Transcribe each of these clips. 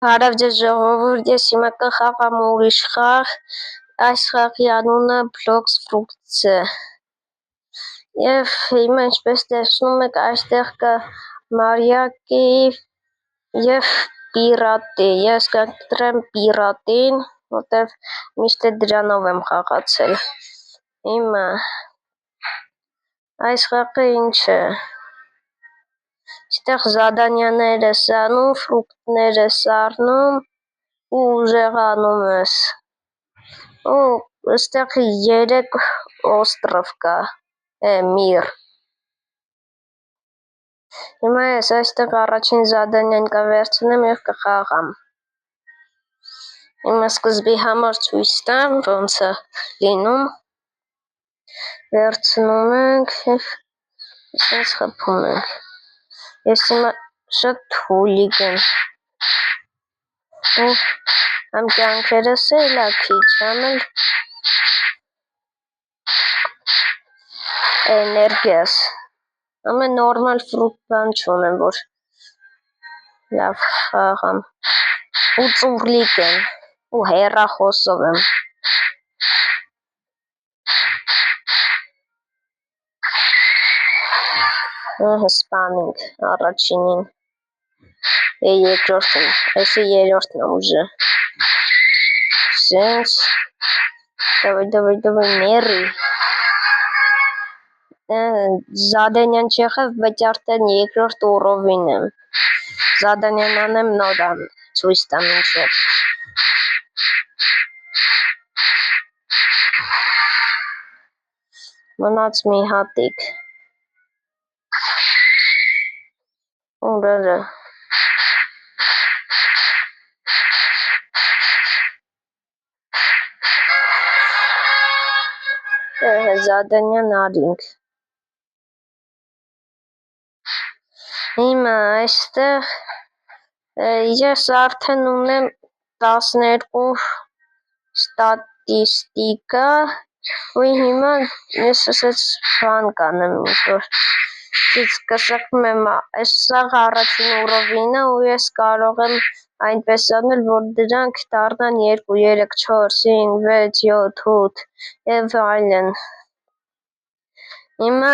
Հարավ ձեզ ժողովուրդ, ես հիմա կխաղամ ուրիշ խաղ, այս խաղի անունը Blox Fruits է, և հիմա ինչպես տեսնում եք այստեղ կա Մարիակի և Պիրատի, ես կընտրեմ Պիրատին, որտև միշտ դրանով եմ խաղացել, հիմա այս խաղը ինչ է, այստեղ զադանյաներ ես անում, ֆրուկտներ ես առնում ու ուժեղանում ես, ու այստեղ 3 օստրով կա, միր, հիմա ես այստեղ առաջին զադանյան կվերցնեմ և կխաղամ, հիմա սկզբի համար ցույց տամ ոնց է լինում, վերցնում ենք և այսպես խփում ենք, ես հիմա շատ թուլիկ եմ, ու համ կյանքերս էլ քիչ, համ էլ էներգիաս, համ էլ նորմալ ֆրուկտ բան չունեմ, որ լավ խաղամ, ու ծուռլիկ եմ, ու հեռախոսով եմ, սպանենք առաջինին, երկրորդին, այսը երրորդն է ուժը, սենց, դավայ մերի, զադանյան չեղավ, բայց արդեն երկրորդ ուռովին եմ, զադանյան անեմ նոր ցույց տամ ինչ է, մնաց մի հատիկ, ուրերը, զադանյան արինք, հիմա այստեղ ես արդեն ունեմ 12 ստատիստիկա, ու հիմա ես ասեց բան կանեմ ինչ-որ, կսկսեմ եմ, սա առաջին ուռովին է, ու ես կարող եմ այնպես անել, որ դրանք դառնան 2, 3, 4, 5, 6, 7, 8 և այլն, հիմա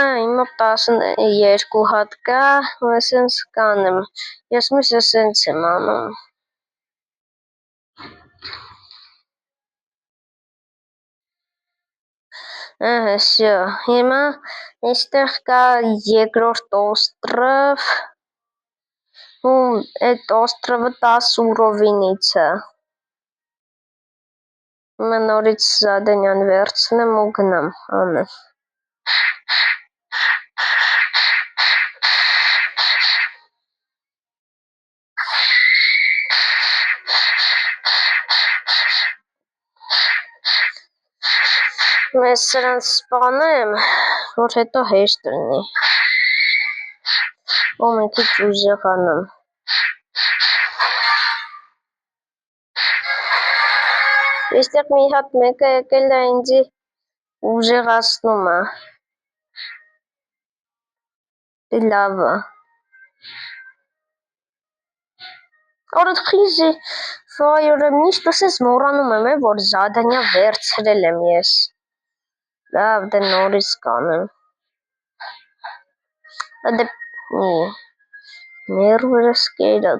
12 հատ կա, ու ասենց կանեմ, ես միշտ ասենց եմ անում, всё, հիմա այստեղ կա երկրորդ օստրով, ու այդ օստրովը 10 ուռովինից է, հիմա նորից զադանյան վերցնեմ ու գնամ անեմ, ես սրանց սպանեմ, որ հետո հեշտ լինի, ու մի քիչ ուժեղանամ, այստեղ մի հատ մեկը եկել է ինձի ուժեղացնում է, լավ է, Արդ խիզի, վայ միշտ ասես մոռանում եմ, որ զադանյա վերցրել եմ ես, լավ դե նորից կանեմ, դե ներվերս կերա,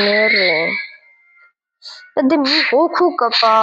մերի, դե մի հոգու կպա,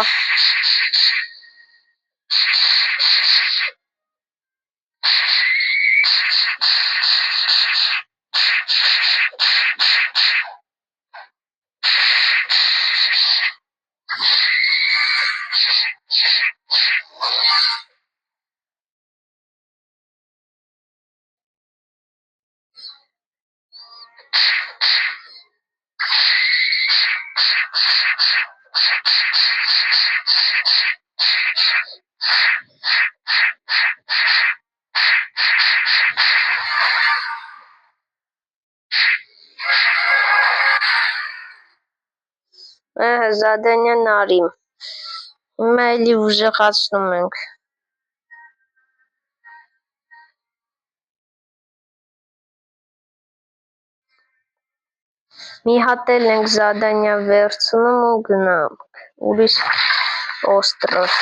զադանյան արիմ, հիմա էլի ուժեղացնում ենք, Մի հատ էլ ենք զադանյա վերցնում ու գնանք ուրիշ օստրով։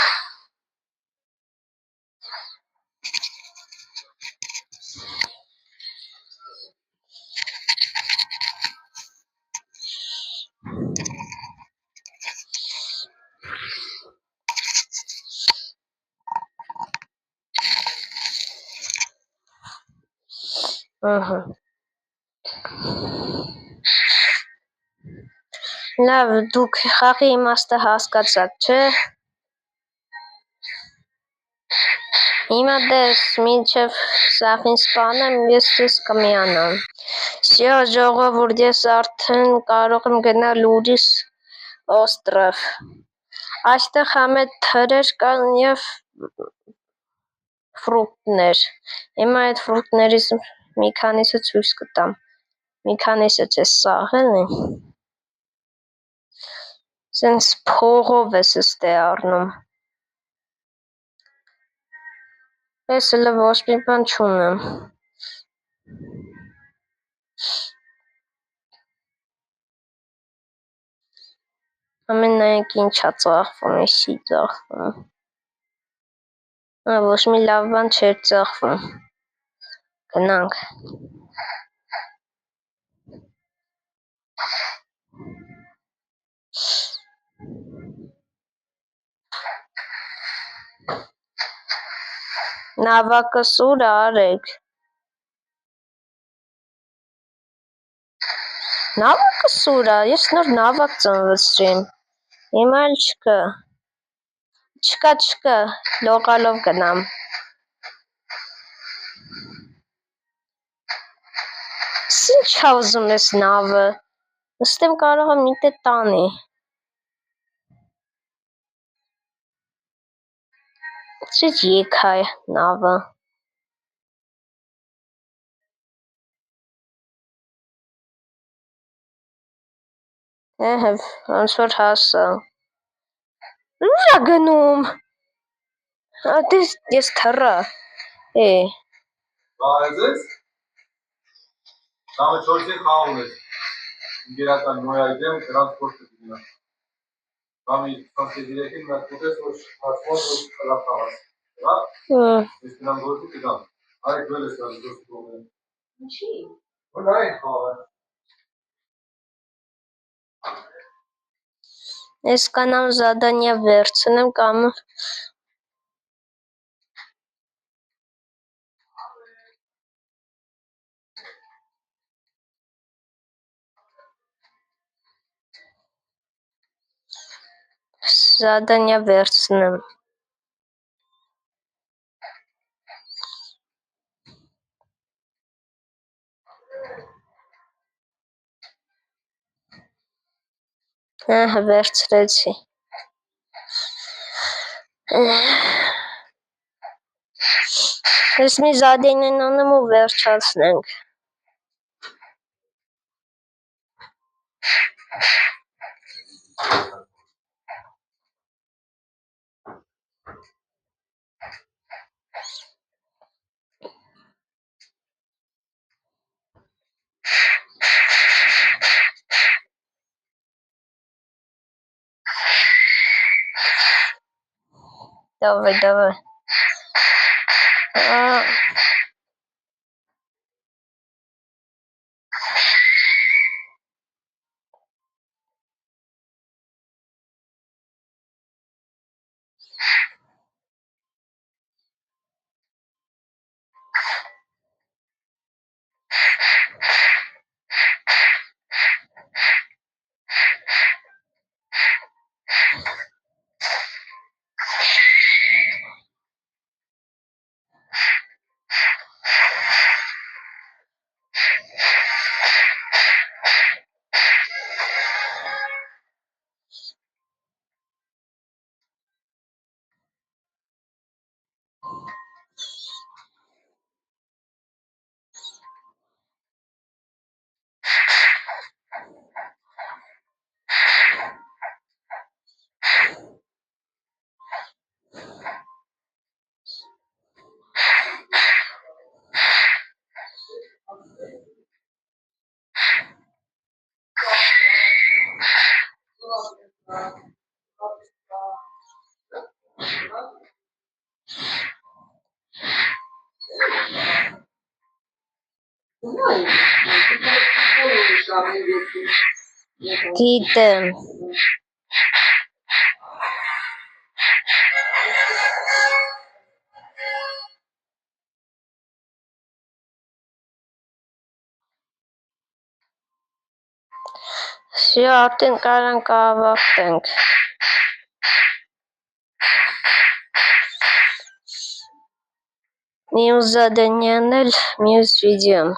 Ահա։ Լավ, դուք խաղի իմաստը հասկացաք, չէ՞։ Հիմա դες մինչև սախին սպանեմ, ես ձեզ կմիանամ։ Всё, ժողովուրդ, ես արդեն կարող եմ գնալ ուրիշ օստրով։ Այստեղ համե թրեր կան եւ ֆրուկտներ։ Հիմա այդ ֆրուկտներից մի քանիսը ցույց կտամ։ Մի քանիսը չէ, սաղ էլի։ Սենց փողով ես ստե առնում։ Ես էլ ոչ մի բան չունեմ։ Ամենայնք ինչա ծախվում, եսի ծախվում։ Ոչ մի լավ բան չէր ծախվում։ Գնանք։ Նավակը սուր է, Արեգ։ Նավակը սուր է, ես նոր նավակ ծնվեցրիմ։ Հիմա էլ չկա։ Չկա, լողալով գնամ։ Ինչ ուզում ես նավը։ Նստեմ կարող եմ մի տե տանի։ Ինչ եքա է նավը։ Ոնց որ հասա։ Ուր է գնում։ Ես թռա։ Բարեզես։ Դամը 4-ին խաղում ես։ Ինգերական նոյայդեմ տրանսպորտը դինա։ Դամի 23-ին մատ կուտես, որ շպացմոտ որ կլապաղաս։ Հա։ Ես դրան գործի կդամ։ Այդ վել ես դրան գործի կողմեն։ Ինչի։ Որ այն խաղը։ Ես կանամ զադանյա վերցնեմ կամ զադանյա վերցնեմ։ Վերցրեցի։ Ես մի զադենեն անեմ ու վերջացնենք։ Давай. Գիտեմ։ Արդեն կարանք ավարտենք։ Մյուս զադանյանն էլ մյուս վիդեոն։